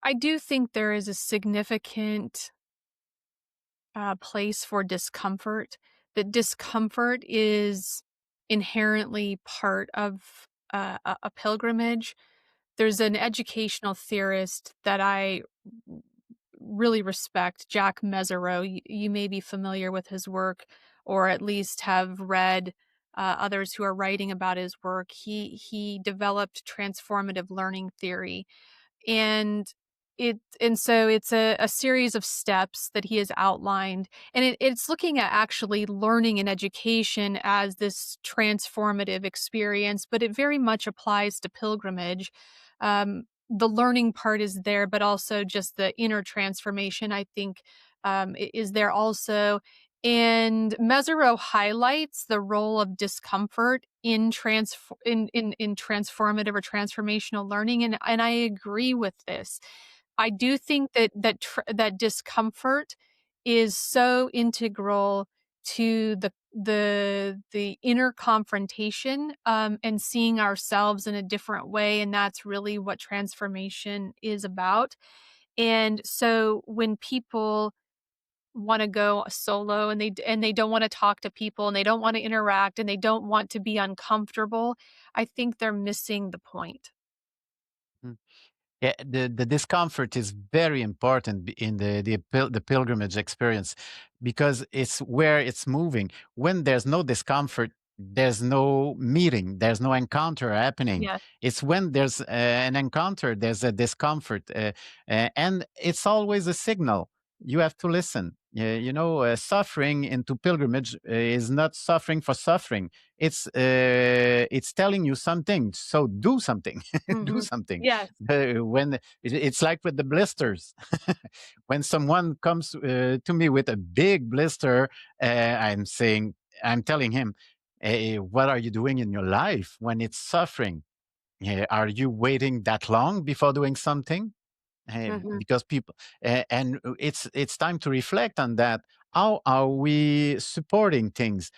I do think there is a significant place for discomfort. That discomfort is inherently part of a pilgrimage. There's an educational theorist that I really respect, Jack Mezirow. You may be familiar with his work, or at least have read others who are writing about his work. He developed transformative learning theory, and so it's a series of steps that he has outlined, and it's looking at actually learning and education as this transformative experience, but it very much applies to pilgrimage. The learning part is there, but also just the inner transformation, I think, is there also. And Mezirow highlights the role of discomfort in transformative or transformational learning, and I agree with this. I do think that discomfort is so integral to the inner confrontation, and seeing ourselves in a different way, and that's really what transformation is about. And so when people wanna go solo and they don't wanna talk to people and they don't wanna interact and they don't want to be uncomfortable, I think they're missing the point. Mm. Yeah, the discomfort is very important in the pilgrimage experience because it's where it's moving. When there's no discomfort, there's no meeting, there's no encounter happening. Yeah. It's when there's an encounter, there's a discomfort, and it's always a signal. You have to listen. Suffering into pilgrimage is not suffering for suffering. It's telling you something. So do something. Do Mhm. something. Yes. When it's like with the blisters. When someone comes to me with a big blister, I'm saying, I'm telling him, hey, what are you doing in your life when it's suffering? Are you waiting that long before doing something? Mhm. Because people, and it's time to reflect on that. How are we supporting things?